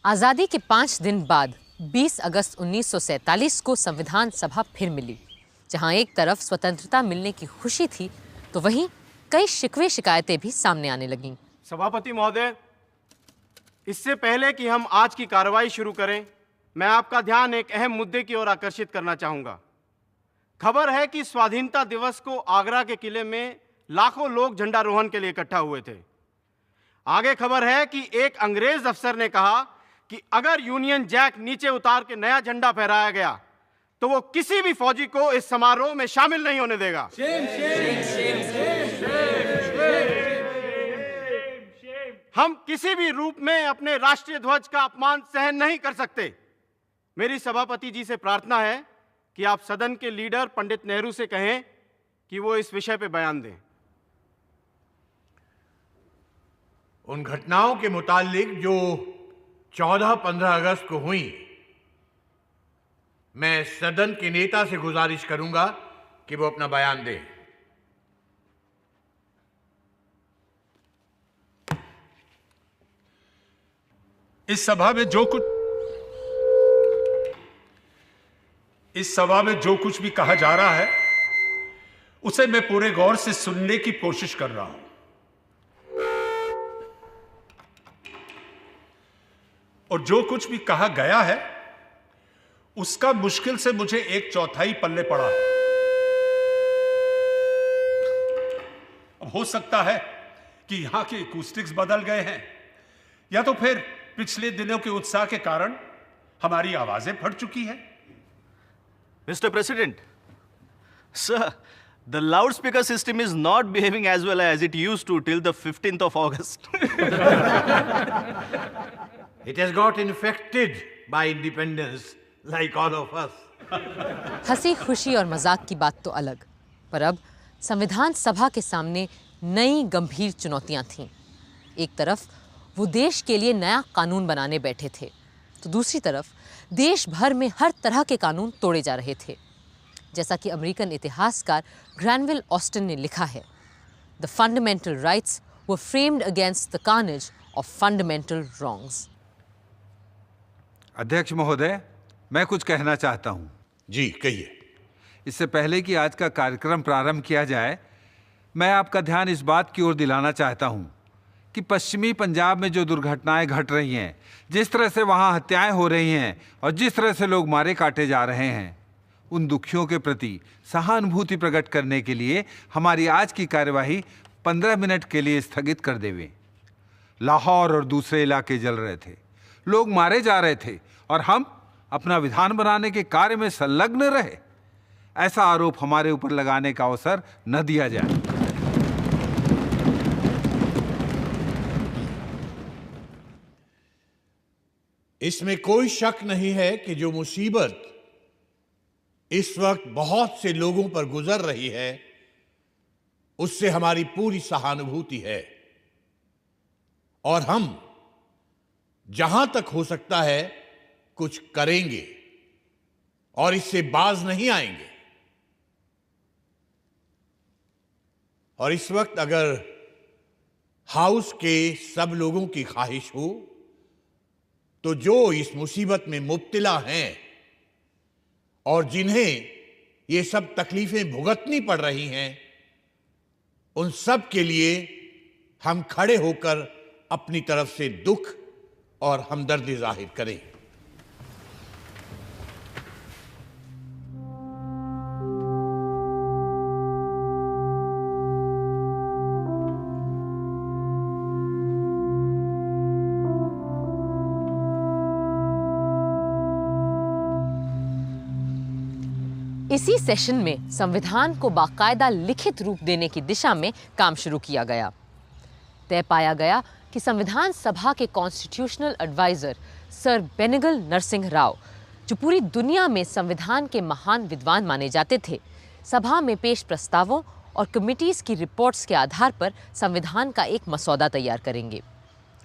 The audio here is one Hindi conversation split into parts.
आज़ादी के 5 दिन बाद 20 अगस्त 1947 को संविधान सभा फिर मिली, जहां एक तरफ स्वतंत्रता मिलने की खुशी थी तो वहीं कई शिकवे शिकायतें भी सामने आने लगीं। सभापति महोदय, इससे पहले कि हम आज की कार्रवाई शुरू करें, मैं आपका ध्यान एक अहम मुद्दे की ओर आकर्षित करना चाहूंगा। खबर है कि स्वाधीनता दिवस को आगरा के किले में लाखों लोग झंडारोहण के लिए इकट्ठा हुए थे। आगे खबर है कि एक अंग्रेज अफसर ने कहा कि अगर यूनियन जैक नीचे उतार के नया झंडा फहराया गया तो वो किसी भी फौजी को इस समारोह में शामिल नहीं होने देगा। हम किसी भी रूप में अपने राष्ट्रीय ध्वज का अपमान सहन नहीं कर सकते। मेरी सभापति जी से प्रार्थना है कि आप सदन के लीडर पंडित नेहरू से कहें कि वो इस विषय पे बयान दें। उन घटनाओं के मुतालिक जो 14-15 अगस्त को हुई, मैं सदन के नेता से गुजारिश करूंगा कि वो अपना बयान दें। इस सभा में जो कुछ भी कहा जा रहा है उसे मैं पूरे गौर से सुनने की कोशिश कर रहा हूं, और जो कुछ भी कहा गया है उसका मुश्किल से मुझे 1/4 पल्ले पड़ा है। अब हो सकता है कि यहां के एकूस्टिक्स बदल गए हैं, या तो फिर पिछले दिनों के उत्साह के कारण हमारी आवाजें फट चुकी हैं। Mr. President, sir, the loudspeaker system is not behaving as well as it used to till the 15th of August. It has got infected by independence like all of us. हंसी खुशी और मजाक की बात तो अलग, पर अब संविधान सभा के सामने नई गंभीर चुनौतियां थीं। एक तरफ वो देश के लिए नया कानून बनाने बैठे थे, तो दूसरी तरफ देश भर में हर तरह के कानून तोड़े जा रहे थे। जैसा कि अमेरिकन इतिहासकार ग्रैनविल ऑस्टिन ने लिखा है, the fundamental rights were framed against the carnage of fundamental wrongs. अध्यक्ष महोदय, मैं कुछ कहना चाहता हूं। जी कहिए। इससे पहले कि आज का कार्यक्रम प्रारंभ किया जाए, मैं आपका ध्यान इस बात की ओर दिलाना चाहता हूं कि पश्चिमी पंजाब में जो दुर्घटनाएं घट रही हैं, जिस तरह से वहां हत्याएं हो रही हैं और जिस तरह से लोग मारे काटे जा रहे हैं, उन दुखियों के प्रति सहानुभूति प्रकट करने के लिए हमारी आज की कार्यवाही 15 मिनट के लिए स्थगित कर देवें। लाहौर और दूसरे इलाके जल रहे थे, लोग मारे जा रहे थे और हम अपना विधान बनाने के कार्य में संलग्न रहे। ऐसा आरोप हमारे ऊपर लगाने का अवसर न दिया जाए। इसमें कोई शक नहीं है कि जो मुसीबत इस वक्त बहुत से लोगों पर गुजर रही है, उससे हमारी पूरी सहानुभूति है और हम जहां तक हो सकता है कुछ करेंगे और इससे बाज नहीं आएंगे। और इस वक्त अगर हाउस के सब लोगों की ख्वाहिश हो तो जो इस मुसीबत में मुब्तला हैं और जिन्हें ये सब तकलीफें भुगतनी पड़ रही हैं, उन सब के लिए हम खड़े होकर अपनी तरफ से दुख और हमदर्दी जाहिर करें। इसी सेशन में संविधान को बाकायदा लिखित रूप देने की दिशा में काम शुरू किया गया। तय पाया गया कि संविधान सभा के constitutional adviser sir Benegal Narsing Rau, जो पूरी दुनिया में संविधान के महान विद्वान माने जाते थे, सभा में पेश प्रस्तावों और कमिटीज की रिपोर्ट्स के आधार पर संविधान का एक मसौदा तैयार करेंगे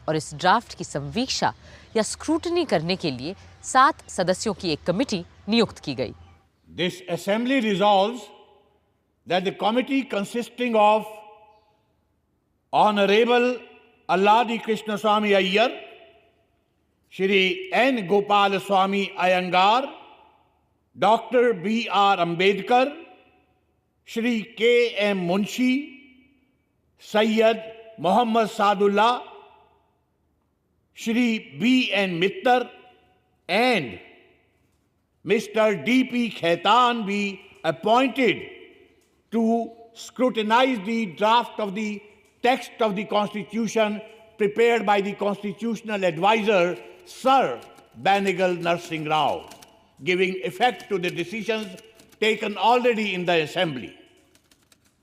और इस ड्राफ्ट की संवीक्षा या स्क्रूटनी करने के लिए 7 सदस्यों की एक कमिटी नियुक्त की गई। This assembly resolves that the committee consisting of Honorable Alladi Krishnaswamy Iyer, Shri N Gopalaswami Ayyangar, doctor B.R. Ambedkar, Shri K.M. Munshi, Syed Mohammad Saadulla, Shri B.N. Mitter and Mr. D.P. Khaitan be appointed to scrutinize the draft of the text of the Constitution prepared by the Constitutional Advisor, Sir Banigal Narsingh Rao, giving effect to the decisions taken already in the Assembly.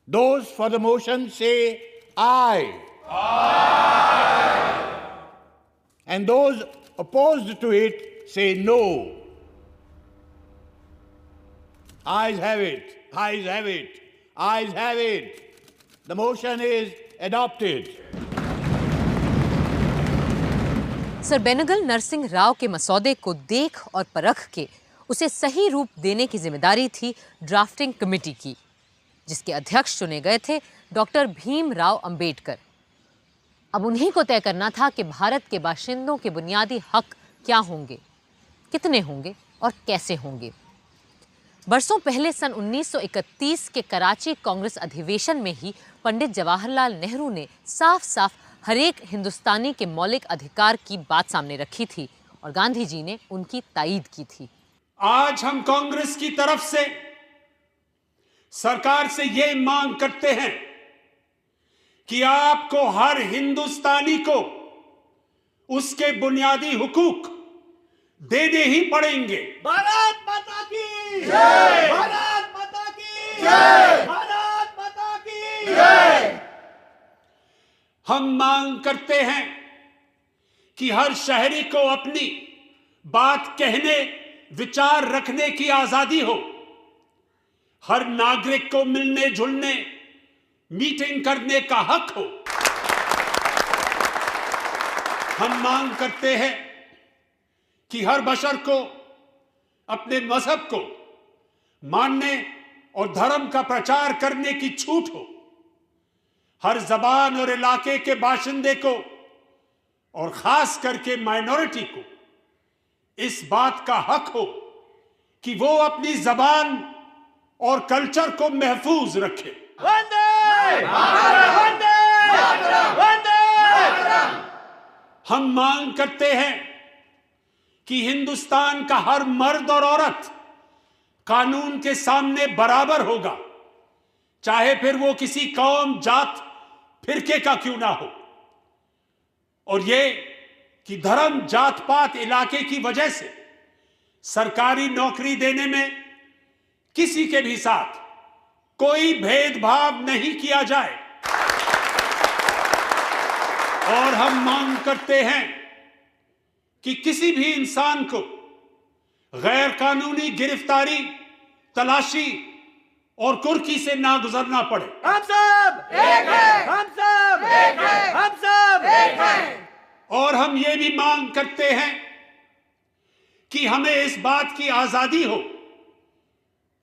Those for the motion say aye. Aye. And those opposed to it say no. Ayes have it. Ayes have it. Ayes have it. The motion is adopted. Sir Benegal Narsing Rau के मसौदे को देख और परख के उसे सही रूप देने की जिम्मेदारी थी ड्राफ्टिंग कमेटी की, जिसके अध्यक्ष चुने गए थे डॉक्टर भीमराव अंबेडकर। अब उन्हीं को तय करना था कि भारत के बाशिंदों के बुनियादी हक क्या होंगे, कितने होंगे और कैसे होंगे। बरसों पहले सन 1931 के कराची कांग्रेस अधिवेशन में ही पंडित जवाहरलाल नेहरू ने साफ साफ हर एक हिंदुस्तानी के मौलिक अधिकार की बात सामने रखी थी और गांधी जी ने उनकी तायीद की थी। आज हम कांग्रेस की तरफ से सरकार से ये मांग करते हैं कि आपको हर हिंदुस्तानी को उसके बुनियादी हुकूक देने ही पड़ेंगे। भारत माता की जय! भारत माता की जय! भारत माता की जय! हम मांग करते हैं कि हर शहरी को अपनी बात कहने, विचार रखने की आजादी हो। हर नागरिक को मिलने जुलने, मीटिंग करने का हक हो। हम मांग करते हैं कि हर बशर को अपने मजहब को मानने और धर्म का प्रचार करने की छूट हो। हर जबान और इलाके के बाशिंदे को और खास करके माइनॉरिटी को इस बात का हक हो कि वो अपनी जबान और कल्चर को महफूज रखे। वंदे मातरम! वंदे मातरम! वंदे मातरम! हम मांग करते हैं कि हिंदुस्तान का हर मर्द और औरत कानून के सामने बराबर होगा, चाहे फिर वो किसी कौम, जात, फिरके का क्यों ना हो। और ये कि धर्म, जात पात, इलाके की वजह से सरकारी नौकरी देने में किसी के भी साथ कोई भेदभाव नहीं किया जाए। और हम मांग करते हैं कि किसी भी इंसान को गैर कानूनी गिरफ्तारी, तलाशी और कुर्की से ना गुजरना पड़े। हम सब एक हैं! हम सब एक हैं! हम सब एक हैं! और हम ये भी मांग करते हैं कि हमें इस बात की आजादी हो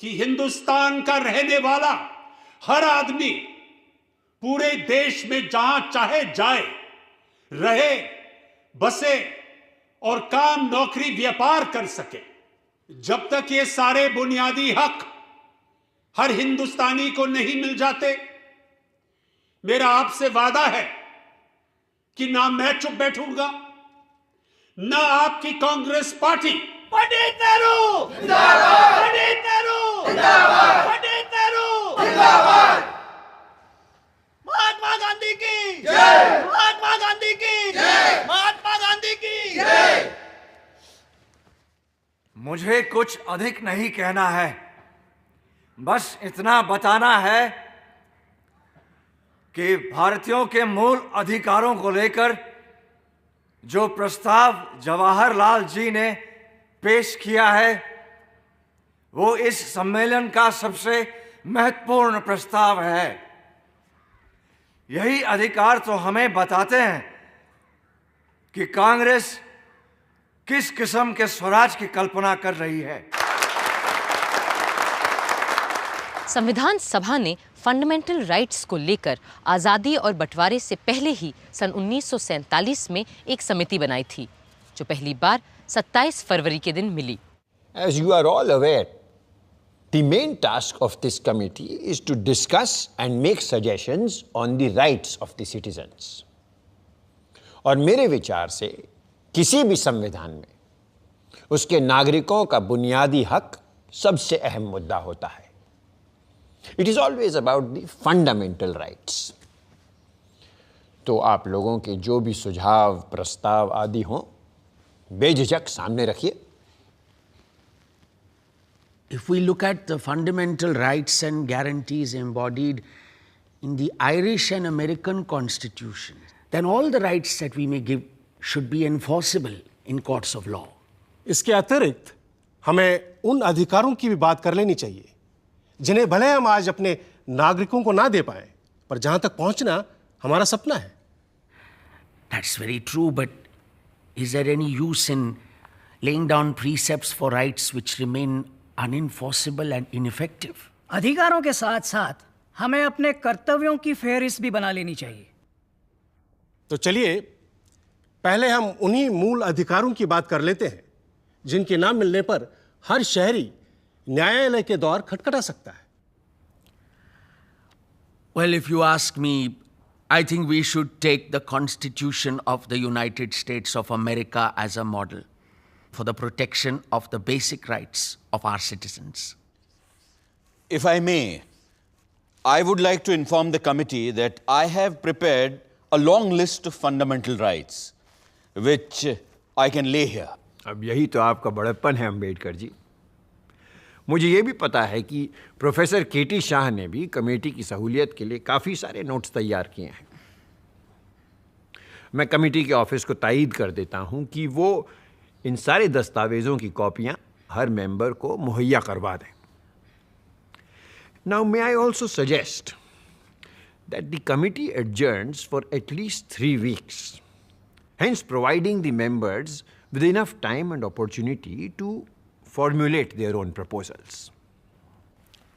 कि हिंदुस्तान का रहने वाला हर आदमी पूरे देश में जहां चाहे जाए, रहे, बसे और काम, नौकरी, व्यापार कर सके। जब तक ये सारे बुनियादी हक हर हिंदुस्तानी को नहीं मिल जाते, मेरा आपसे वादा है कि ना मैं चुप बैठूंगा, ना आपकी कांग्रेस पार्टी। पंडित नेहरू जिंदाबाद! पंडित नेहरू जिंदाबाद! पंडित नेहरू जिंदाबाद! महात्मा गांधी की जय! महात्मा गांधी की जय! महात्मा गांधी की जय! मुझे कुछ अधिक नहीं कहना है, बस इतना बताना है कि भारतीयों के मूल अधिकारों को लेकर जो प्रस्ताव जवाहरलाल जी ने पेश किया है, वो इस सम्मेलन का सबसे महत्वपूर्ण प्रस्ताव है। यही अधिकार तो हमें बताते हैं कि कांग्रेस किस किस्म के स्वराज की कल्पना कर रही है। संविधान सभा ने फंडामेंटल राइट्स को लेकर आज़ादी और बंटवारे से पहले ही सन 1947 में एक समिति बनाई थी, जो पहली बार 27 फरवरी के दिन मिली। As you are all aware, the main task of this committee is to discuss and make suggestions on the rights of the citizens. और मेरे विचार से किसी भी संविधान में उसके नागरिकों का बुनियादी हक सबसे अहम मुद्दा होता है। It is always about the fundamental rights. तो आप लोगों के जो भी सुझाव, प्रस्ताव आदि हों, बेझिझक सामने रखिए। If we look at the fundamental rights and guarantees embodied in the Irish and American Constitution, then all the rights that we may give should be enforceable in courts of law. इसके अतिरिक्त हमें उन अधिकारों की भी बात कर लेनी चाहिए जिन्हें भले हम आज अपने नागरिकों को ना दे पाए, पर जहां तक पहुंचना हमारा सपना है। That's very true, but is there any use in laying down precepts for rights which remain unenforceable and ineffective? अधिकारों के साथ साथ हमें अपने कर्तव्यों की फेहरिस्त भी बना लेनी चाहिए। तो चलिए पहले हम उन्हीं मूल अधिकारों की बात कर लेते हैं जिनके नाम मिलने पर हर शहरी न्यायालय के द्वार खटखटा सकता है। Well, if you ask me, I think we should take the Constitution of the United States of America as a model for the protection of the basic rights of our citizens. If I may, I would like to inform the committee that I have prepared a long list of fundamental rights, which I can lay here. अब यही तो आपका बड़प्पन है अम्बेडकर जी। मुझे ये भी पता है कि प्रोफेसर केटी शाह ने भी कमेटी की सहूलियत के लिए काफ़ी सारे नोट्स तैयार किए हैं। मैं कमेटी के ऑफिस को तायीद कर देता हूं कि वो इन सारे दस्तावेज़ों की कॉपियां हर मेंबर को मुहैया करवा दें। Now may I also suggest that the committee adjourns for at least 3 weeks, hence providing the members with enough time and opportunity to formulate their own proposals.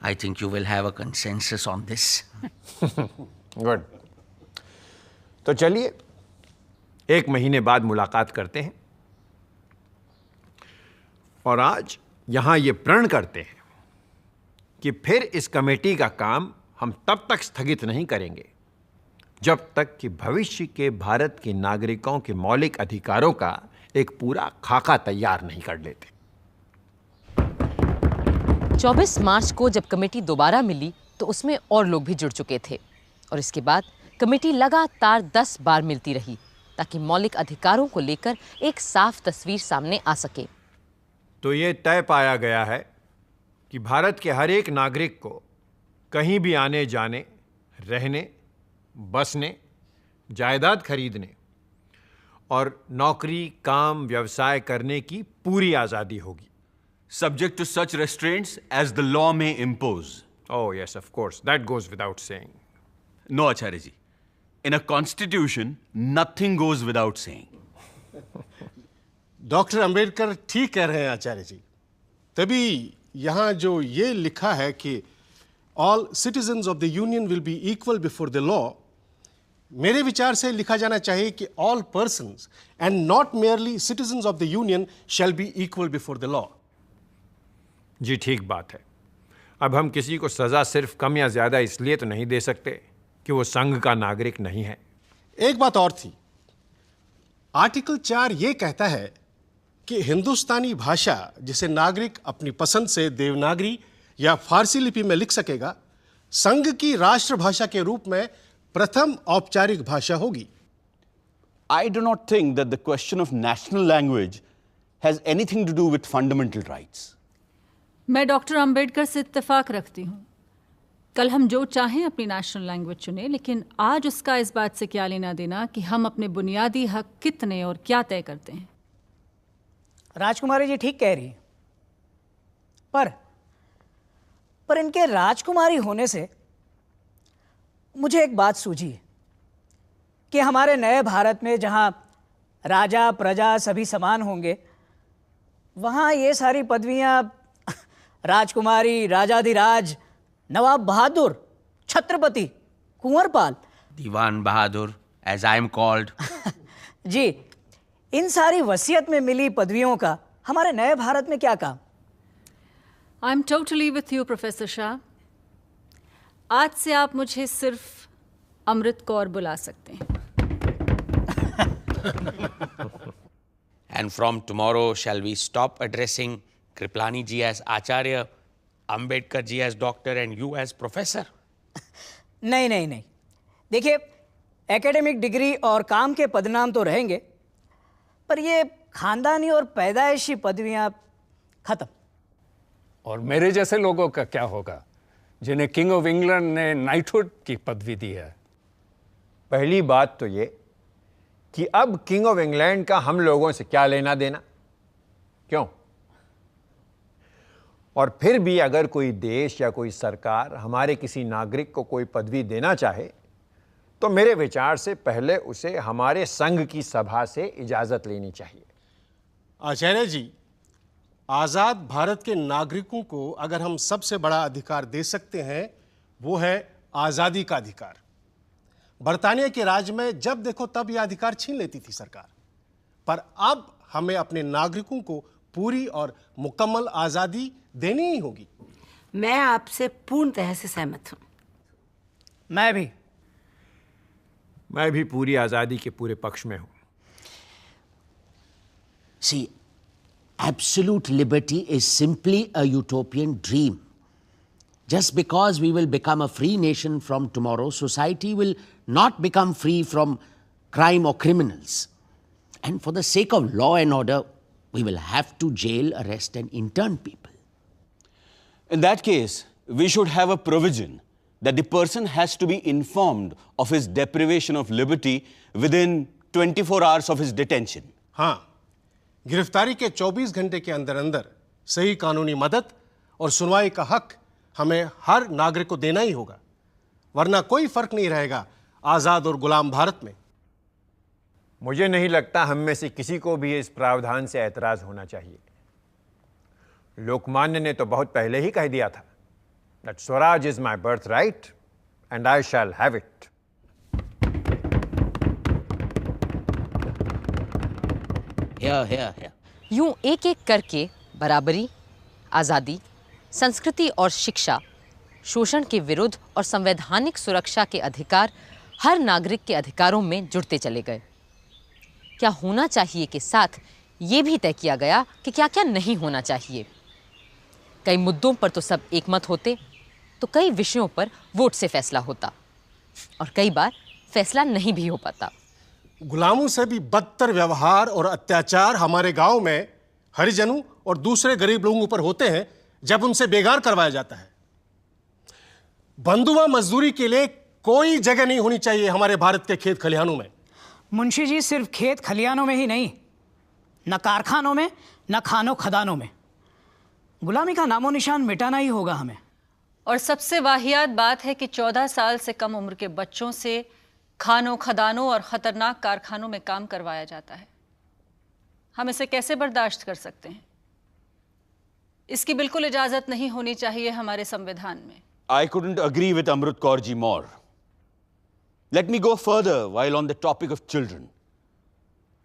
I think you will have a consensus on this. Good. तो चलिए 1 महीने बाद मुलाकात करते हैं और आज यहां ये प्रण करते हैं कि फिर इस कमेटी का काम हम तब तक स्थगित नहीं करेंगे जब तक कि भविष्य के भारत के नागरिकों के मौलिक अधिकारों का एक पूरा खाका तैयार नहीं कर लेते। 24 मार्च को जब कमेटी दोबारा मिली तो उसमें और लोग भी जुड़ चुके थे और इसके बाद कमेटी लगातार 10 बार मिलती रही ताकि मौलिक अधिकारों को लेकर एक साफ तस्वीर सामने आ सके। तो ये तय पाया गया है कि भारत के हर एक नागरिक को कहीं भी आने जाने, रहने, बसने, जायदाद खरीदने और नौकरी, काम, व्यवसाय करने की पूरी आज़ादी होगी। Subject to such restraints as the law may impose. Oh yes, of course. That goes without saying. No, Acharya ji. In a constitution, nothing goes without saying. Doctor Ambedkar ठीक कह रहे हैं आचार्य जी। तभी यहां जो ये लिखा है कि all citizens of the union will be equal before the law, मेरे विचार से लिखा जाना चाहिए कि all persons and not merely citizens of the union shall be equal before the law. जी ठीक बात है। अब हम किसी को सज़ा सिर्फ कम या ज़्यादा इसलिए तो नहीं दे सकते कि वो संघ का नागरिक नहीं है। एक बात और थी, आर्टिकल 4 ये कहता है कि हिंदुस्तानी भाषा जिसे नागरिक अपनी पसंद से देवनागरी या फारसी लिपि में लिख सकेगा, संघ की राष्ट्रभाषा के रूप में प्रथम औपचारिक भाषा होगी। I do not think that the question of national language has anything to do with fundamental rights. मैं डॉक्टर अंबेडकर से इत्तेफाक रखती हूँ। कल हम जो चाहें अपनी नेशनल लैंग्वेज चुनें, लेकिन आज उसका इस बात से क्या लेना देना कि हम अपने बुनियादी हक कितने और क्या तय करते हैं। राजकुमारी जी ठीक कह रही है, पर इनके राजकुमारी होने से मुझे एक बात सूझी है कि हमारे नए भारत में जहां राजा प्रजा सभी समान होंगे, वहां ये सारी पदवियां राजकुमारी, राजाधिराज, नवाब बहादुर, Chhatrapati, Kunwarpal, Diwan Bahadur, as I am called. जी, इन सारी वसीयत में मिली पदवियों का हमारे नए भारत में क्या काम? I am totally with you professor Shah. आज से आप मुझे सिर्फ अमृत कौर बुला सकते हैं। And from tomorrow, shall we stop addressing Kriplani ji as Acharya, Ambedkar ji as doctor, and you as professor? नहीं नहीं नहीं, देखिए एकेडमिक डिग्री और काम के पदनाम तो रहेंगे, पर ये खानदानी और पैदाइशी पदवियां खत्म। और मेरे जैसे लोगों का क्या होगा जिन्हें किंग ऑफ इंग्लैंड ने नाइटहुड की पदवी दी है? पहली बात तो ये कि अब किंग ऑफ इंग्लैंड का हम लोगों से क्या लेना देना, क्यों? और फिर भी अगर कोई देश या कोई सरकार हमारे किसी नागरिक को कोई पदवी देना चाहे तो मेरे विचार से पहले उसे हमारे संघ की सभा से इजाजत लेनी चाहिए। आचार्य जी, आजाद भारत के नागरिकों को अगर हम सबसे बड़ा अधिकार दे सकते हैं वो है आजादी का अधिकार। बर्तानिया के राज में जब देखो तब यह अधिकार छीन लेती थी सरकार, पर अब हमें अपने नागरिकों को पूरी और मुकम्मल आजादी देनी ही होगी। मैं आपसे पूर्णतः से सहमत हूं। मैं भी पूरी आजादी के पूरे पक्ष में हूं। See, absolute liberty is simply a utopian dream. Just because we will become a free nation from tomorrow, society will not become free from crime or criminals. And for the sake of law and order, we will have to jail, arrest, and intern people. In that case, we should have a provision that the person has to be informed of his deprivation of liberty within 24 hours of his detention. हाँ, गिरफ्तारी के 24 घंटे के अंदर अंदर सही कानूनी मदद और सुनवाई का हक हमें हर नागरिक को देना ही होगा, वरना कोई फर्क नहीं रहेगा आजाद और गुलाम भारत में। मुझे नहीं लगता हम में से किसी को भी इस प्रावधान से ऐतराज होना चाहिए। लोकमान्य ने तो बहुत पहले ही कह दिया था that Swaraj is my birthright and I shall have it. Here. यूं एक एक करके बराबरी, आज़ादी, संस्कृति और शिक्षा, शोषण के विरुद्ध और संवैधानिक सुरक्षा के अधिकार हर नागरिक के अधिकारों में जुड़ते चले गए। क्या होना चाहिए के साथ ये भी तय किया गया कि क्या क्या नहीं होना चाहिए। कई मुद्दों पर तो सब एकमत होते, तो कई विषयों पर वोट से फैसला होता और कई बार फैसला नहीं भी हो पाता। गुलामों से भी बदतर व्यवहार और अत्याचार हमारे गांव में हरिजनों और दूसरे गरीब लोगों पर होते हैं जब उनसे बेगार करवाया जाता है। बंधुआ मजदूरी के लिए कोई जगह नहीं होनी चाहिए हमारे भारत के खेत खलिहानों में। मुंशी जी, सिर्फ खेत खलिहानों में ही नहीं, न कारखानों में, न खानों खदानों में। गुलामी का नामो निशान मिटाना ही होगा हमें। और सबसे वाहियात बात है कि 14 साल से कम उम्र के बच्चों से खानों खदानों और ख़तरनाक कारखानों में काम करवाया जाता है। हम इसे कैसे बर्दाश्त कर सकते हैं? इसकी बिल्कुल इजाज़त नहीं होनी चाहिए हमारे संविधान में। I couldn't agree with Amrit Kaur ji more. Let me go further while on the topic of children.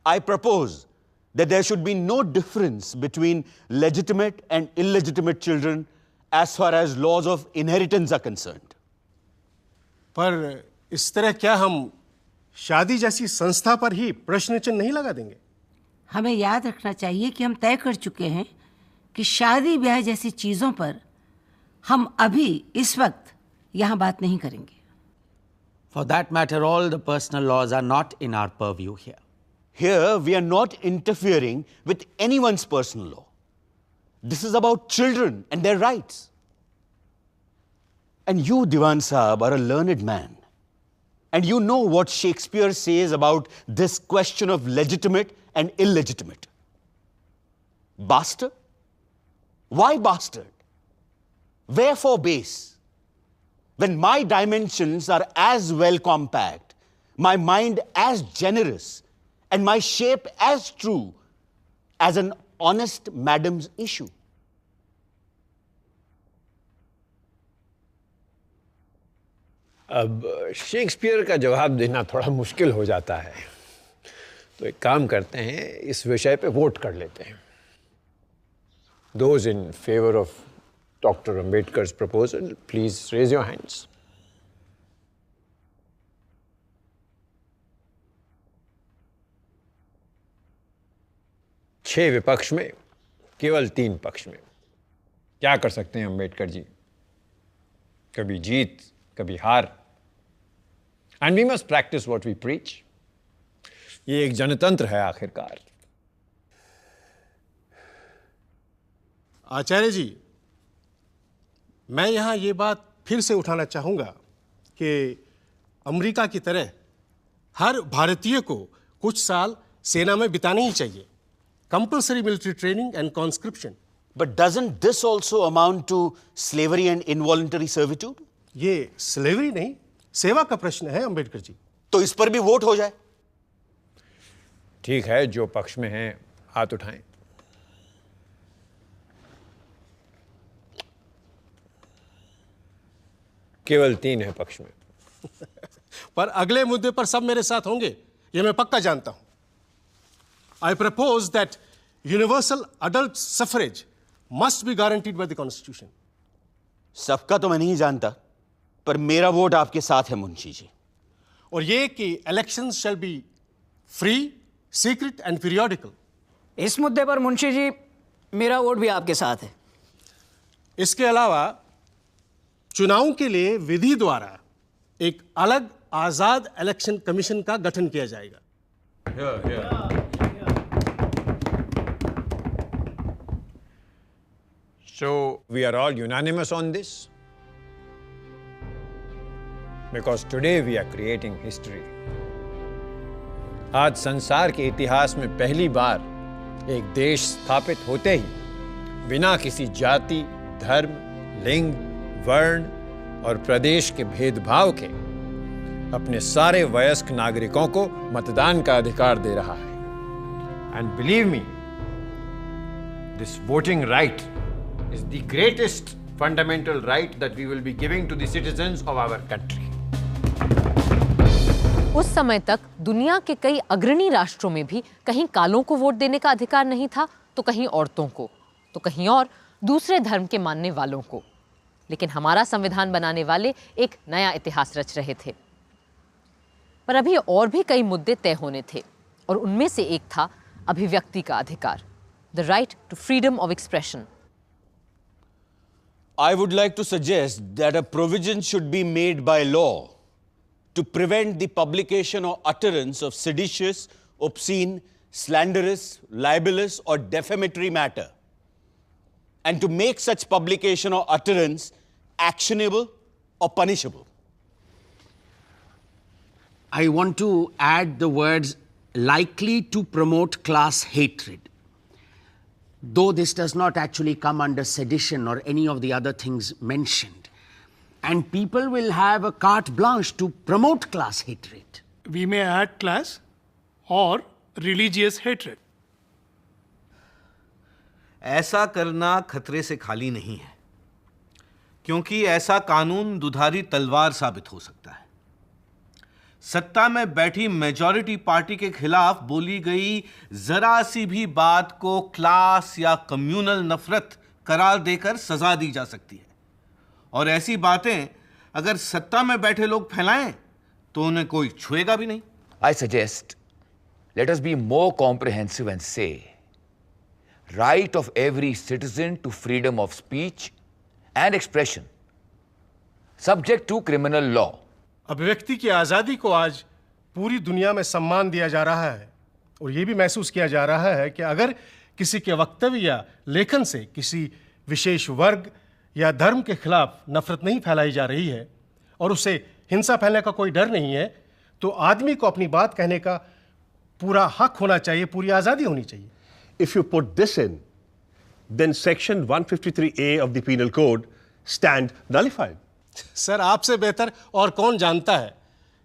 I propose that there should be no difference between legitimate and illegitimate children as far as laws of inheritance are concerned. पर इस तरह क्या हम शादी जैसी संस्था पर ही प्रश्न चिन्ह नहीं लगा देंगे? हमें याद रखना चाहिए कि हम तय कर चुके हैं कि शादी ब्याह जैसी चीजों पर हम अभी इस वक्त यहां बात नहीं करेंगे। For that matter, all the personal laws are not in our purview here. Here, we are not interfering with anyone's personal law. This is about children and their rights. And you, Diwan Sahab, are a learned man. And you know what Shakespeare says about this question of legitimate and illegitimate. Bastard? Why bastard? Wherefore base? When my dimensions are as well compact, my mind as generous, and my shape as true as an honest madam's issue. अब शेक्सपियर का जवाब देना थोड़ा मुश्किल हो जाता है, तो एक काम करते हैं, इस विषय पे वोट कर लेते हैं। Those in favor of Dr. Ambedkar's proposal, please raise your hands. छह विपक्ष में, केवल 3 पक्ष में। क्या कर सकते हैं अंबेडकर जी? कभी जीत, कभी हार। And we must practice what we preach. ये एक जनतंत्र है आखिरकार। आचार्य जी, मैं यहां ये बात फिर से उठाना चाहूंगा कि अमेरिका की तरह हर भारतीय को कुछ साल सेना में बिताने ही चाहिए। Compulsory military training and conscription. But doesn't this also amount to slavery and involuntary servitude? ये स्लेवरी नहीं, सेवा का प्रश्न है अंबेडकर जी। तो इस पर भी वोट हो जाए। ठीक है, जो पक्ष में हैं हाथ उठाएं। केवल 3 है पक्ष में। पर अगले मुद्दे पर सब मेरे साथ होंगे, ये मैं पक्का जानता हूं। I propose that universal adult suffrage must be guaranteed by the Constitution. सबका तो मैं नहीं जानता, पर मेरा वोट आपके साथ है मुंशी जी। और ये कि elections shall be free, secret and periodical. इस मुद्दे पर मुंशी जी मेरा वोट भी आपके साथ है। इसके अलावा चुनावों के लिए विधि द्वारा एक अलग आजाद इलेक्शन कमीशन का गठन किया जाएगा। So we are all unanimous on this? Because today we are creating history. आज संसार के इतिहास में पहली बार एक देश स्थापित होते ही बिना किसी जाति, धर्म, लिंग, वर्ण और प्रदेश के भेदभाव के अपने सारे वयस्क नागरिकों को मतदान का अधिकार दे रहा है। And believe me, this voting right is the greatest fundamental right that we will be giving to the citizens of our country. उस समय तक दुनिया के कई अग्रणी राष्ट्रों में भी कहीं कालों को वोट देने का अधिकार नहीं था, तो कहीं औरतों को, तो कहीं और दूसरे धर्म के मानने वालों को। लेकिन हमारा संविधान बनाने वाले एक नया इतिहास रच रहे थे। पर अभी और भी कई मुद्दे तय होने थे, और उनमें से एक था अभिव्यक्ति का अधिकार, the right to freedom of expression. I would like to suggest that a provision should be made by law to prevent the publication or utterance of seditious, obscene, slanderous, libelous, or defamatory matter, and to make such publication or utterance actionable or punishable. I want to add the words likely to promote class hatred. Though this does not actually come under sedition or any of the other things mentioned. And people will have a carte blanche to promote class hatred. We may add class or religious hatred. ऐसा करना खतरे से खाली नहीं है, क्योंकि ऐसा कानून दुधारी तलवार साबित हो सकता है। सत्ता में बैठी मेजॉरिटी पार्टी के खिलाफ बोली गई जरा सी भी बात को क्लास या कम्युनल नफरत करार देकर सजा दी जा सकती है, और ऐसी बातें अगर सत्ता में बैठे लोग फैलाएं तो उन्हें कोई छुएगा भी नहीं। I suggest let us be more comprehensive and say right of every citizen to freedom of speech and expression subject to criminal law. अभिव्यक्ति की आज़ादी को आज पूरी दुनिया में सम्मान दिया जा रहा है, और ये भी महसूस किया जा रहा है कि अगर किसी के वक्तव्य या लेखन से किसी विशेष वर्ग या धर्म के खिलाफ नफरत नहीं फैलाई जा रही है और उसे हिंसा फैलने का कोई डर नहीं है, तो आदमी को अपनी बात कहने का पूरा हक होना चाहिए, पूरी आज़ादी होनी चाहिए। If you put this in, then section 153A of the penal code stand nullified. Sir, आपसे बेहतर और कौन जानता है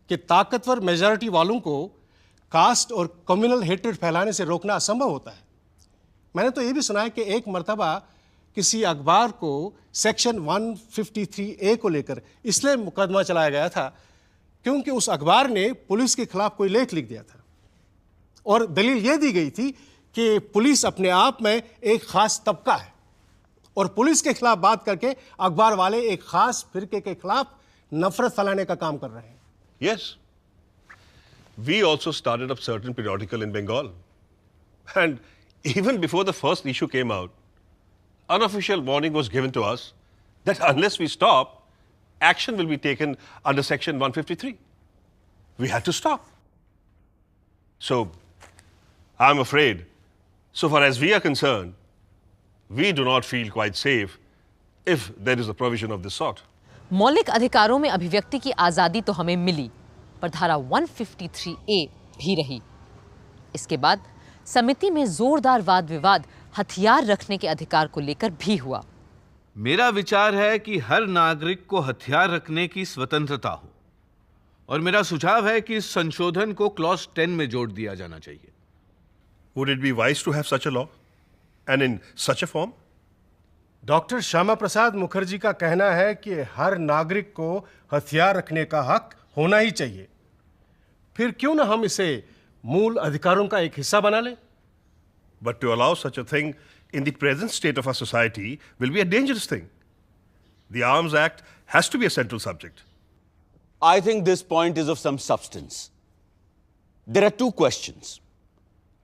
कि ताकतवर मेजॉरिटी वालों को कास्ट और कम्युनल हेट्रेड फैलाने से रोकना असंभव होता है। मैंने तो ये भी सुना है कि एक मर्तबा किसी अखबार को सेक्शन 153A को लेकर इसलिए मुकदमा चलाया गया था क्योंकि उस अखबार ने पुलिस के खिलाफ कोई लेख लिख दिया था। और दलील यह दी गई थी कि पुलिस अपने आप में एक खास तबका है और पुलिस के खिलाफ बात करके अखबार वाले एक खास फिरके के खिलाफ नफरत फैलाने का काम कर रहे हैं। Yes. We also started up certain periodical in Bengal. And even before the first issue came out, unofficial warning was given to us that unless we stop, action will be taken under Section 153. We had to stop. So, I'm afraid, so far as we are concerned, we do not feel quite safe if there is a provision of this sort. मौलिक अधिकारों में अभिव्यक्ति की आजादी तो हमें मिली, पर धारा 153A भी रही। इसके बाद समिति में जोरदार वाद विवाद हथियार रखने के अधिकार को लेकर भी हुआ। मेरा विचार है कि हर नागरिक को हथियार रखने की स्वतंत्रता हो और मेरा सुझाव है कि इस संशोधन को क्लॉज 10 में जोड़ दिया जाना चाहिए। Would it be wise to have such a law and in such a form? Doctor Shyama Prasad Mukherjee का कहना है कि हर नागरिक को हथियार रखने का हक होना ही चाहिए। फिर क्यों ना हम इसे मूल अधिकारों का एक हिस्सा बना लें? But to allow such a thing in the present state of our society will be a dangerous thing. The Arms Act has to be a central subject. I think this point is of some substance. There are two questions.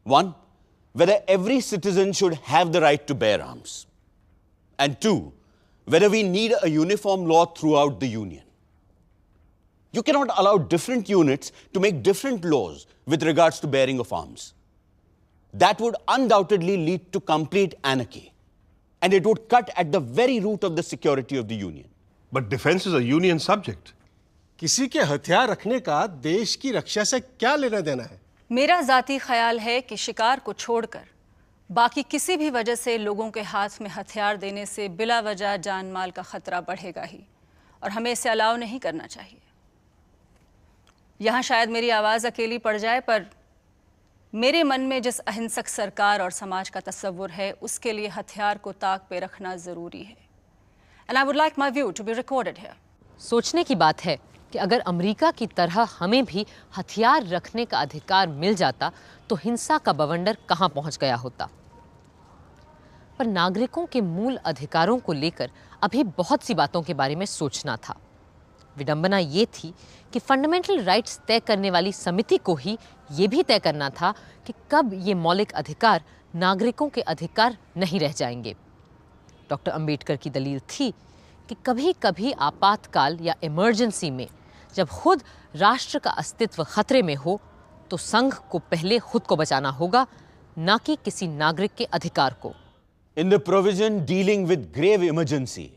One, whether every citizen should have the right to bear arms. And two, whether we need a uniform law throughout the Union. You cannot allow different units to make different laws with regards to bearing of arms. That would undoubtedly lead to complete anarchy. And it would cut at the very root of the security of the Union. But defense is a Union subject. किसी के हथियार रखने का देश की रक्षा से क्या लेना देना है? मेरा जाती ख्याल है कि शिकार को छोड़कर बाकी किसी भी वजह से लोगों के हाथ में हथियार देने से बिला वजह जान माल का खतरा बढ़ेगा ही और हमें इसे अलाउ नहीं करना चाहिए। यहाँ शायद मेरी आवाज़ अकेली पड़ जाए, पर मेरे मन में जिस अहिंसक सरकार और समाज का तस्वुर है उसके लिए हथियार को ताक पे रखना ज़रूरी है। And I would like my view to be recorded here. सोचने की बात है कि अगर अमेरिका की तरह हमें भी हथियार रखने का अधिकार मिल जाता तो हिंसा का बवंडर कहां पहुंच गया होता। पर नागरिकों के मूल अधिकारों को लेकर अभी बहुत सी बातों के बारे में सोचना था। विडंबना ये थी कि फंडामेंटल राइट्स तय करने वाली समिति को ही ये भी तय करना था कि कब ये मौलिक अधिकार नागरिकों के अधिकार नहीं रह जाएंगे। डॉक्टर अंबेडकर की दलील थी कि कभी कभी आपातकाल या इमरजेंसी में जब खुद राष्ट्र का अस्तित्व खतरे में हो तो संघ को पहले खुद को बचाना होगा, ना कि किसी नागरिक के अधिकार को। In the provision dealing with grave emergency,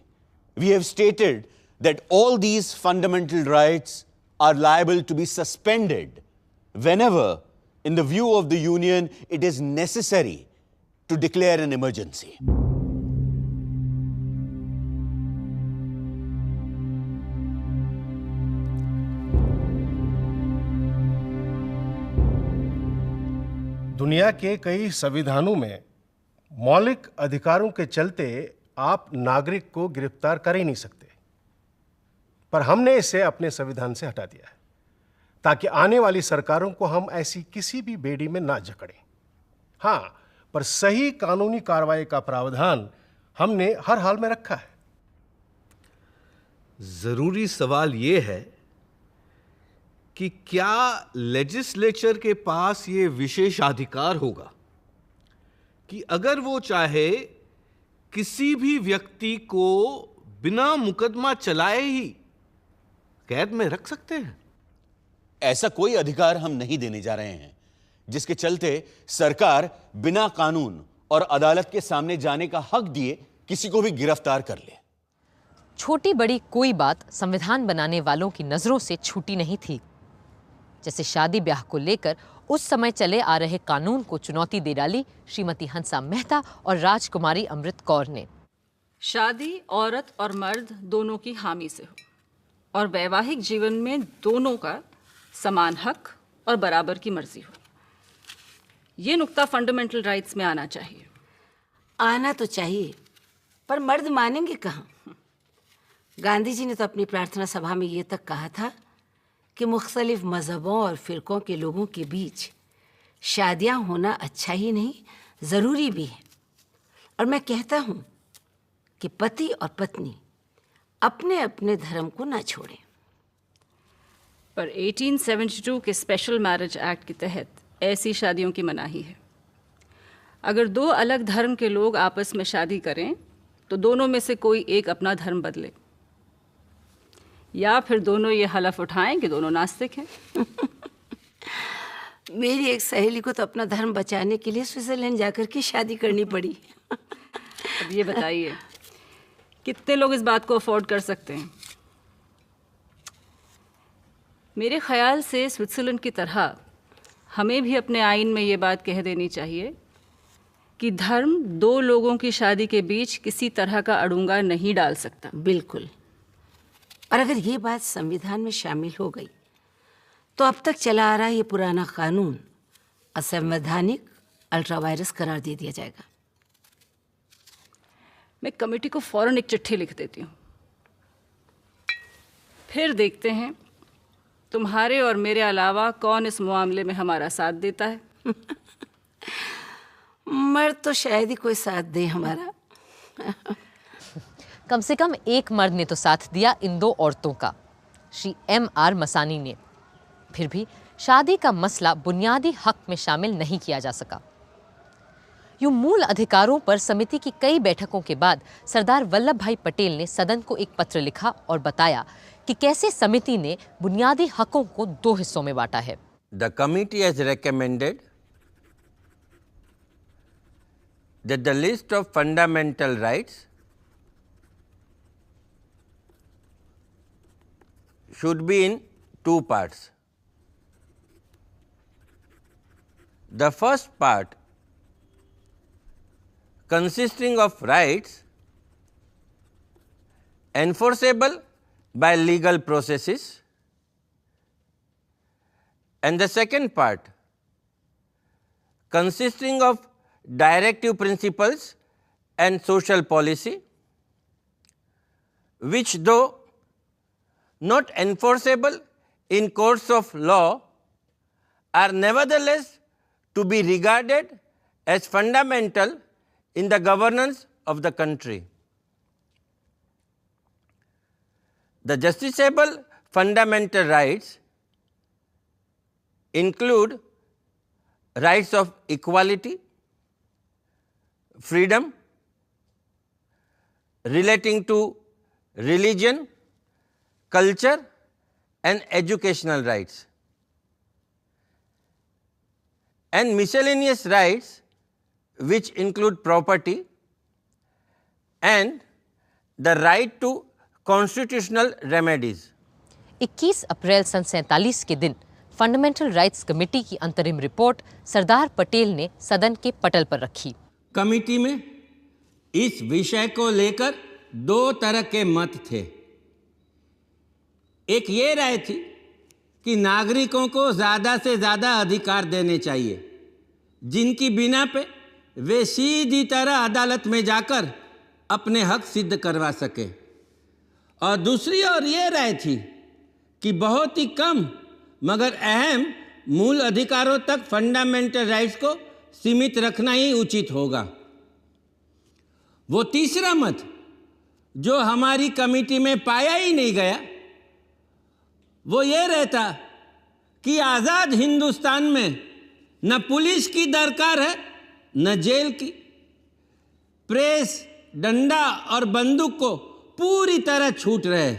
we have stated that all these fundamental rights are liable to be suspended whenever, in the view of the Union, it is necessary to declare an emergency. दुनिया के कई संविधानों में मौलिक अधिकारों के चलते आप नागरिक को गिरफ्तार कर ही नहीं सकते, पर हमने इसे अपने संविधान से हटा दिया है ताकि आने वाली सरकारों को हम ऐसी किसी भी बेड़ी में ना जकड़ें। हाँ, पर सही कानूनी कार्रवाई का प्रावधान हमने हर हाल में रखा है। जरूरी सवाल यह है कि क्या लेजिस्लेचर के पास ये विशेषाधिकार होगा कि अगर वो चाहे किसी भी व्यक्ति को बिना मुकदमा चलाए ही कैद में रख सकते हैं? ऐसा कोई अधिकार हम नहीं देने जा रहे हैं जिसके चलते सरकार बिना कानून और अदालत के सामने जाने का हक दिए किसी को भी गिरफ्तार कर ले। छोटी बड़ी कोई बात संविधान बनाने वालों की नजरों से छूटी नहीं थी। जैसे शादी ब्याह को लेकर उस समय चले आ रहे कानून को चुनौती दे डाली श्रीमती हंसा मेहता और राजकुमारी अमृत कौर ने। शादी औरत और मर्द दोनों की हामी से हो और वैवाहिक जीवन में दोनों का समान हक और बराबर की मर्जी हो। ये नुक्ता फंडामेंटल राइट्स में आना चाहिए। आना तो चाहिए, पर मर्द मानेंगे कहाँ? गांधी जी ने तो अपनी प्रार्थना सभा में ये तक कहा था कि मुख्तलिफ मजहबों और फिरकों के लोगों के बीच शादियां होना अच्छा ही नहीं, जरूरी भी है। और मैं कहता हूं कि पति और पत्नी अपने अपने धर्म को ना छोड़ें। पर 1872 के स्पेशल मैरिज एक्ट के तहत ऐसी शादियों की मनाही है। अगर दो अलग धर्म के लोग आपस में शादी करें तो दोनों में से कोई एक अपना धर्म बदले, या फिर दोनों ये हलफ उठाएं कि दोनों नास्तिक हैं। मेरी एक सहेली को तो अपना धर्म बचाने के लिए स्विट्जरलैंड जाकर के शादी करनी पड़ी। अब ये बताइए कितने लोग इस बात को अफोर्ड कर सकते हैं? मेरे ख्याल से स्विट्जरलैंड की तरह हमें भी अपने आइन में ये बात कह देनी चाहिए कि धर्म दो लोगों की शादी के बीच किसी तरह का अड़ंगा नहीं डाल सकता। बिल्कुल। और अगर ये बात संविधान में शामिल हो गई तो अब तक चला आ रहा ये पुराना कानून असंवैधानिक अल्ट्रावायरस करार दे दिया जाएगा। मैं कमेटी को फौरन एक चिट्ठी लिख देती हूँ, फिर देखते हैं तुम्हारे और मेरे अलावा कौन इस मामले में हमारा साथ देता है। मर्द तो शायद ही कोई साथ दे हमारा। कम से कम एक मर्द ने तो साथ दिया इन दो औरतों का, श्री M.R. मसानी ने। फिर भी शादी का मसला बुनियादी हक में शामिल नहीं किया जा सका। यूं मूल अधिकारों पर समिति की कई बैठकों के बाद सरदार वल्लभ भाई पटेल ने सदन को एक पत्र लिखा और बताया कि कैसे समिति ने बुनियादी हकों को दो हिस्सों में बांटा है। The committee has recommended that the list of fundamental rights should be in two parts. The first part consisting of rights enforceable by legal processes, and the second part consisting of directive principles and social policy, which though not enforceable in courts of law are nevertheless to be regarded as fundamental in the governance of the country. The justiciable fundamental rights include rights of equality, freedom, relating to religion, culture and educational rights, and miscellaneous rights which include property and the right to constitutional remedies. 21 अप्रैल सन 47 के दिन फंडामेंटल राइट्स कमेटी की अंतरिम रिपोर्ट सरदार पटेल ने सदन के पटल पर रखी। कमेटी में इस विषय को लेकर दो तरह के मत थे। एक ये राय थी कि नागरिकों को ज़्यादा से ज़्यादा अधिकार देने चाहिए, जिनकी बिना पे वे सीधी तरह अदालत में जाकर अपने हक सिद्ध करवा सके। और दूसरी ओर ये राय थी कि बहुत ही कम मगर अहम मूल अधिकारों तक फंडामेंटल राइट्स को सीमित रखना ही उचित होगा। वो तीसरा मत जो हमारी कमेटी में पाया ही नहीं गया, वो ये रहता कि आज़ाद हिंदुस्तान में न पुलिस की दरकार है न जेल की। प्रेस, डंडा और बंदूक को पूरी तरह छूट रहे,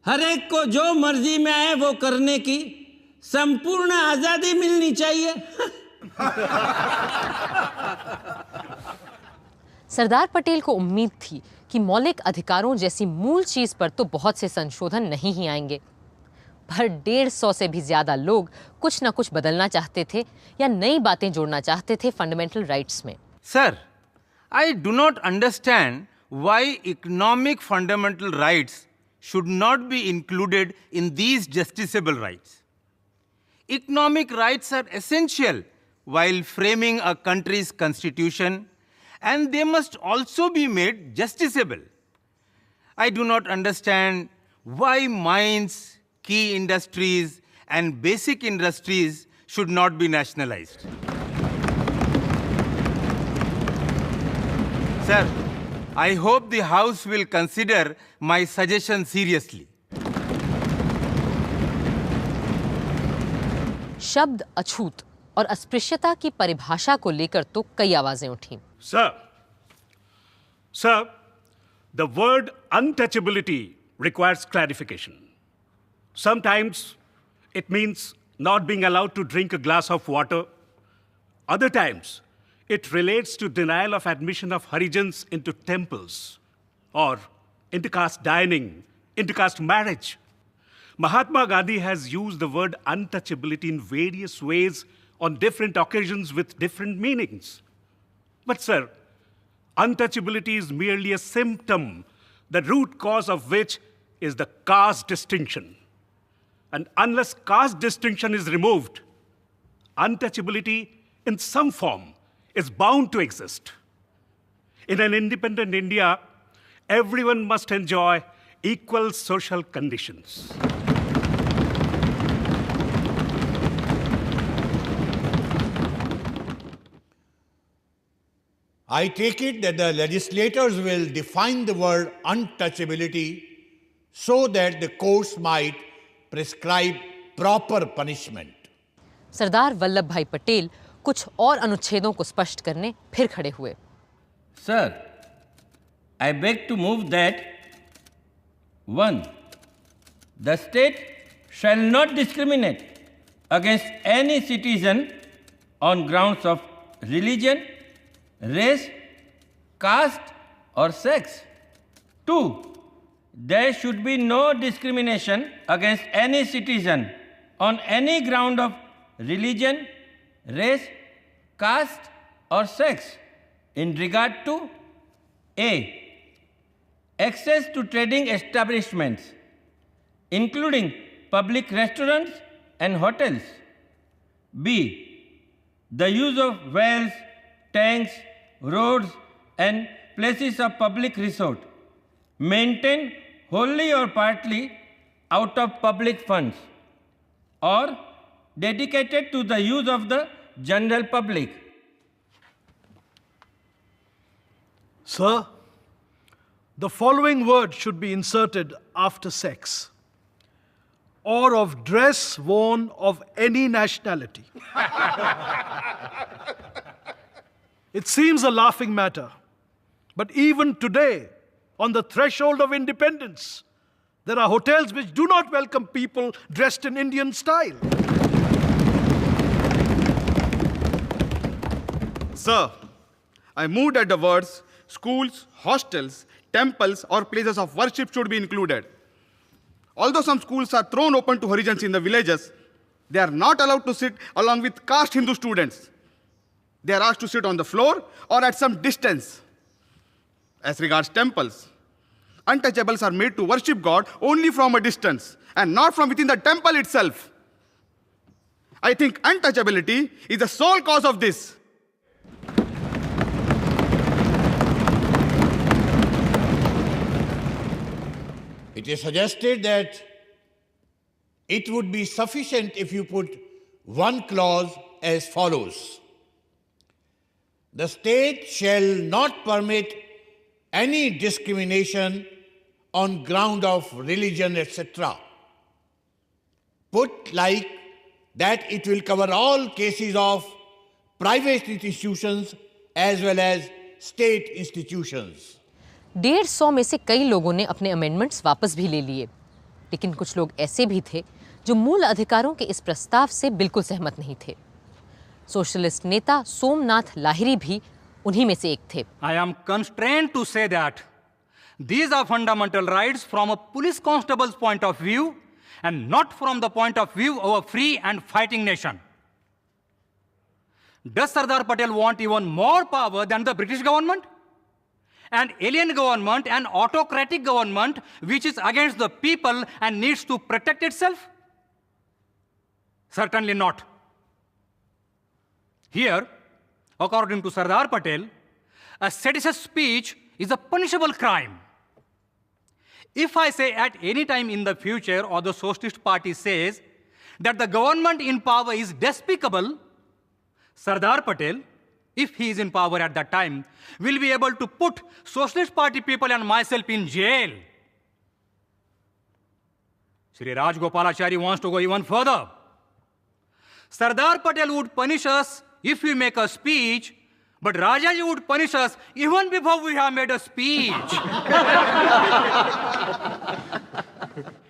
हर एक को जो मर्जी में आए वो करने की संपूर्ण आज़ादी मिलनी चाहिए। सरदार पटेल को उम्मीद थी कि मौलिक अधिकारों जैसी मूल चीज पर तो बहुत से संशोधन नहीं ही आएंगे, पर 150 से भी ज्यादा लोग कुछ न कुछ बदलना चाहते थे या नई बातें जोड़ना चाहते थे फंडामेंटल राइट्स में। Sir, I do not understand why economic fundamental rights should not be included in these justiciable rights. Economic rights are essential while framing a country's constitution, and they must also be made justiciable. I do not understand why mines, key industries, and basic industries should not be nationalized. Sir, I hope the House will consider my suggestion seriously. शब्द अछूत और अस्पृश्यता की परिभाषा को लेकर तो कई आवाजें उठीं। Sir, the word untouchability requires clarification. Sometimes it means not being allowed to drink a glass of water. Other times, it relates to denial of admission of Harijans into temples or intercaste dining, intercaste marriage. Mahatma Gandhi has used the word untouchability in various ways on different occasions with different meanings. But, sir, untouchability is merely a symptom, the root cause of which is the caste distinction. And unless caste distinction is removed, untouchability in some form is bound to exist. In an independent India, everyone must enjoy equal social conditions. I take it that the legislators will define the word untouchability so that the courts might prescribe proper punishment. Sardar Vallabh भाई पटेल कुछ और अनुच्छेदों को स्पष्ट करने फिर खड़े हुए। Sir, I beg to move that 1. The state shall not discriminate against any citizen on grounds of religion, race, caste, or sex. 2. There should be no discrimination against any citizen on any ground of religion, race, caste, or sex in regard to A. Access to trading establishments, including public restaurants and hotels. B. The use of wells, tanks, roads, and places of public resort, maintained wholly or partly out of public funds, or dedicated to the use of the general public. Sir, the following word should be inserted after sex: or of dress worn of any nationality. It seems a laughing matter, but even today, on the threshold of independence, there are hotels which do not welcome people dressed in Indian style. Sir, I moved that the words schools, hostels, temples, or places of worship should be included. Although some schools are thrown open to Harijans in the villages, they are not allowed to sit along with caste Hindu students. They are asked to sit on the floor or at some distance. As regards temples, untouchables are made to worship God only from a distance and not from within the temple itself. I think untouchability is the sole cause of this. It is suggested that it would be sufficient if you put one clause as follows: the state shall not permit any discrimination on ground of religion, etc. Put like that, it will cover all cases of private institutions as well as state institutions. 150 में से कई लोगों ने अपने अमेंडमेंट्स वापस भी ले लिए, लेकिन कुछ लोग ऐसे भी थे जो मूल अधिकारों के इस प्रस्ताव से बिल्कुल सहमत नहीं थे। सोशलिस्ट नेता सोमनाथ लाहिरी भी उन्हीं में से एक थे। I am constrained to say that these are fundamental rights from a police constable's point of view and not from the point of view of a free and fighting nation. Does Sardar Patel want even more power than the British government? An alien government, an autocratic government which is against the people and needs to protect itself? Certainly not. Here, according to Sardar Patel, a seditious speech is a punishable crime. If I say at any time in the future, or the Socialist Party says, that the government in power is despicable, Sardar Patel, if he is in power at that time, will be able to put Socialist Party people and myself in jail. Shri Rajgopalachari wants to go even further. Sardar Patel would punish us if we make a speech, but Rajaji would punish us even before we have made a speech.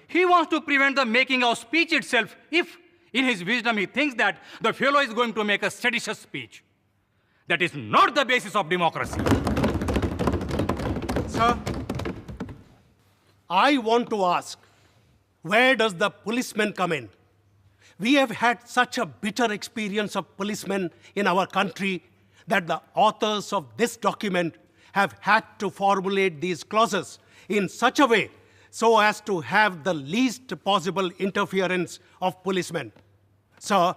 He wants to prevent the making of speech itself if, in his wisdom, he thinks that the fellow is going to make a seditious speech. That is not the basis of democracy. Sir, I want to ask, where does the policeman come in? We have had such a bitter experience of policemen in our country that the authors of this document have had to formulate these clauses in such a way so as to have the least possible interference of policemen. Sir,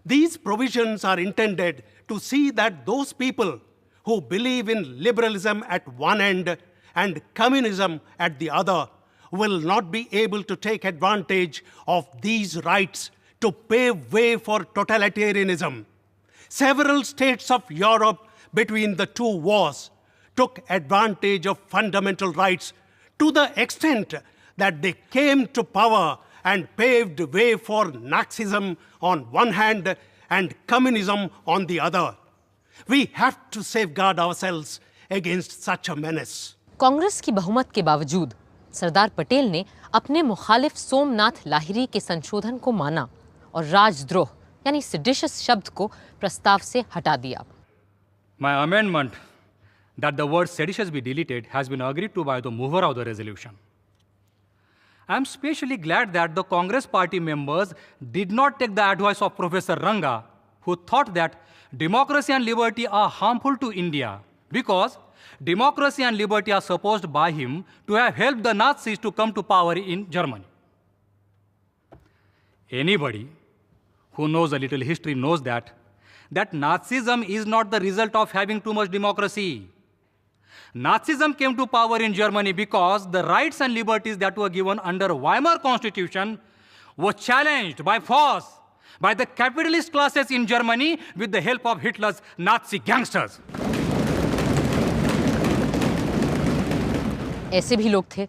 these provisions are intended to see that those people who believe in liberalism at one end and communism at the other will not be able to take advantage of these rights to pave way for totalitarianism. Several states of Europe between the two wars took advantage of fundamental rights to the extent that they came to power and paved way for Nazism on one hand and communism on the other. We have to safeguard ourselves against such a menace. Congress की बहुमत के बावजूद सरदार पटेल ने अपने मुखालिफ सोमनाथ लाहिरी के संशोधन को माना और राजद्रोह यानी सेडिशियस शब्द को प्रस्ताव से हटा दिया. My amendment that the word seditious be deleted has been agreed to by the mover of the resolution. I am especially glad that the Congress party members did not take the advice of Professor Ranga, who thought that democracy and liberty are harmful to India because democracy and liberty are supposed by him to have helped the Nazis to come to power in Germany. Anybody who knows a little history knows that Nazism is not the result of having too much democracy. Nazism came to power in Germany because the rights and liberties that were given under Weimar Constitution were challenged by force by the capitalist classes in Germany with the help of Hitler's Nazi gangsters. ऐसे भी लोग थे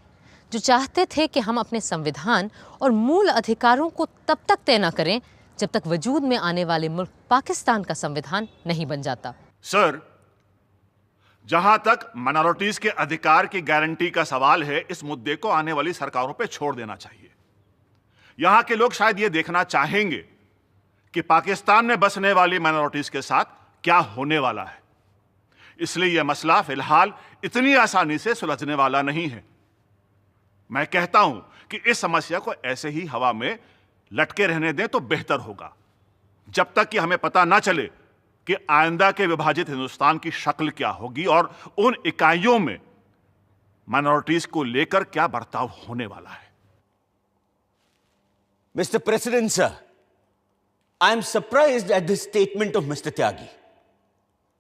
जो चाहते थे कि हम अपने संविधान और मूल अधिकारों को तब तक तय न करें जब तक वजूद में आने वाले मुल्क पाकिस्तान का संविधान नहीं बन जाता. सर, जहां तक माइनॉरिटीज के अधिकार की गारंटी का सवाल है, इस मुद्दे को आने वाली सरकारों पे छोड़ देना चाहिए. यहां के लोग शायद ये देखना चाहेंगे कि पाकिस्तान में बसने वाली माइनॉरिटीज के साथ क्या होने वाला है. इसलिए यह मसला फिलहाल इतनी आसानी से सुलझने वाला नहीं है. मैं कहता हूं कि इस समस्या को ऐसे ही हवा में लटके रहने दें तो बेहतर होगा, जब तक कि हमें पता ना चले कि आइंदा के विभाजित हिंदुस्तान की शक्ल क्या होगी और उन इकाइयों में माइनॉरिटीज को लेकर क्या बर्ताव होने वाला है. Mr. President, sir, I am surprised at this statement of Mr. Tyagi.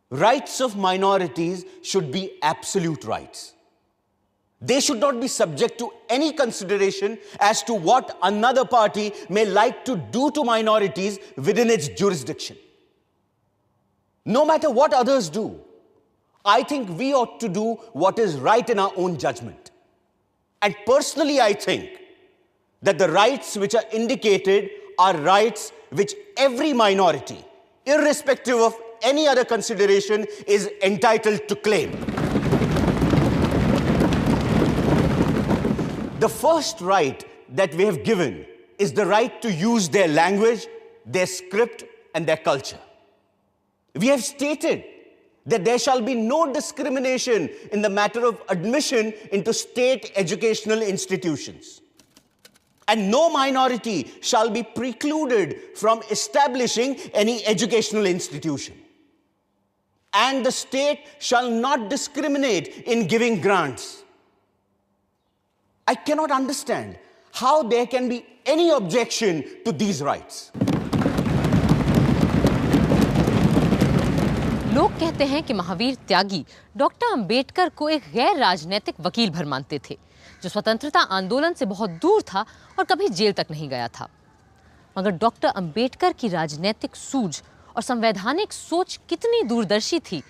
Rights of minorities should be absolute rights. They should not be subject to any consideration as to what another party may like to do to minorities within its jurisdiction. No matter what others do, I think we ought to do what is right in our own judgment. And personally, I think that the rights which are indicated are rights which every minority, irrespective of any other consideration, is entitled to claim. The first right that we have given is the right to use their language, their script, and their culture. We have stated that there shall be no discrimination in the matter of admission into state educational institutions. And no minority shall be precluded from establishing any educational institution. And the state shall not discriminate in giving grants. I cannot understand how there can be any objection to these rights. लोग कहते हैं कि महावीर त्यागी डॉक्टर अंबेडकर को एक गैर राजनीतिक वकील भर मानते थे, जो स्वतंत्रता आंदोलन से बहुत दूर था और कभी जेल तक नहीं गया था. मगर डॉक्टर अंबेडकर की राजनीतिक सूझ और संवैधानिक सोच कितनी दूरदर्शी थी,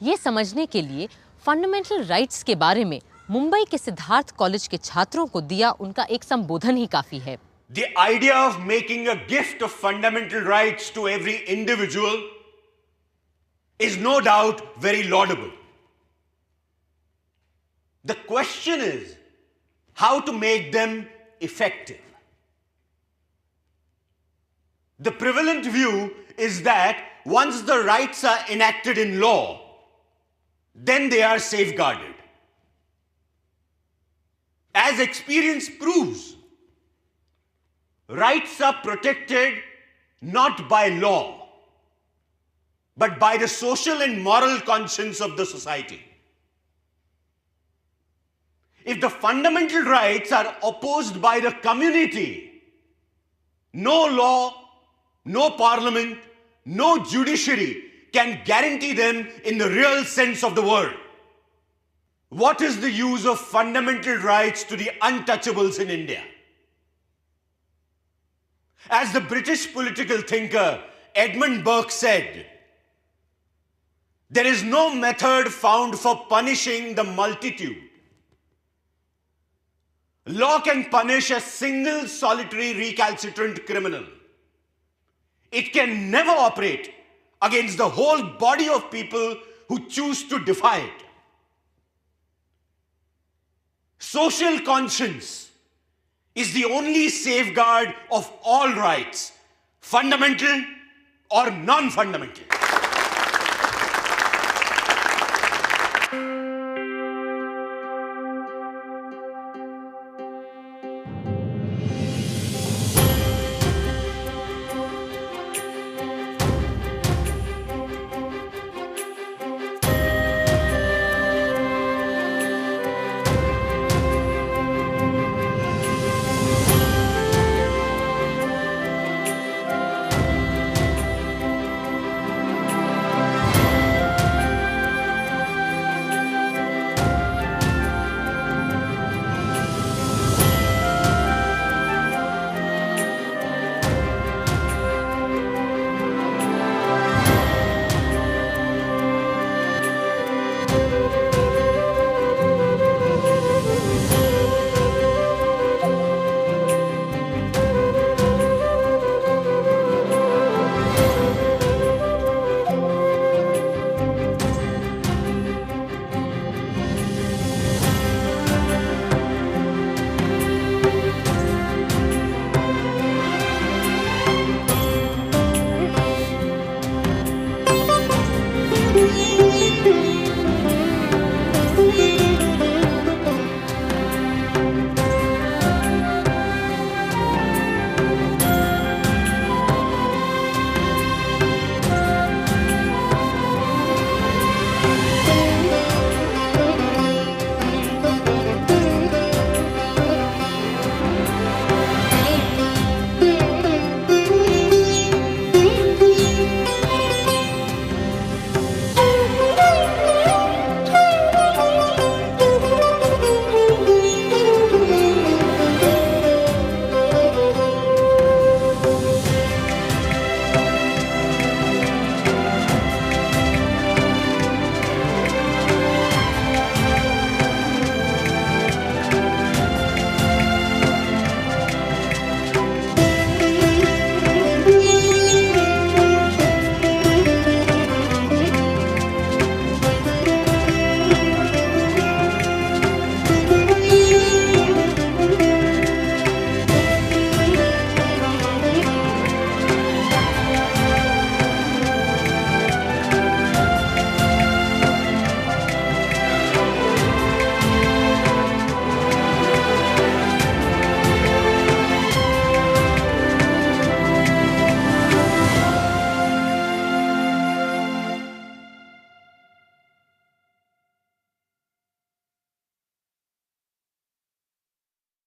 ये समझने के लिए फंडामेंटल राइट्स के बारे में मुंबई के सिद्धार्थ कॉलेज के छात्रों को दिया उनका एक संबोधन ही काफी है। The idea of making a gift of fundamental rights to every individual is no doubt very laudable. The question is how to make them effective. The prevalent view is that once the rights are enacted in law, then they are safeguarded. As experience proves, rights are protected not by law, but by the social and moral conscience of the society. If the fundamental rights are opposed by the community, no law, no parliament, no judiciary can guarantee them in the real sense of the word. What is the use of fundamental rights to the untouchables in India? As the British political thinker Edmund Burke said, there is no method found for punishing the multitude. Law can punish a single solitary recalcitrant criminal. It can never operate against the whole body of people who choose to defy it. Social conscience is the only safeguard of all rights, fundamental or non-fundamental.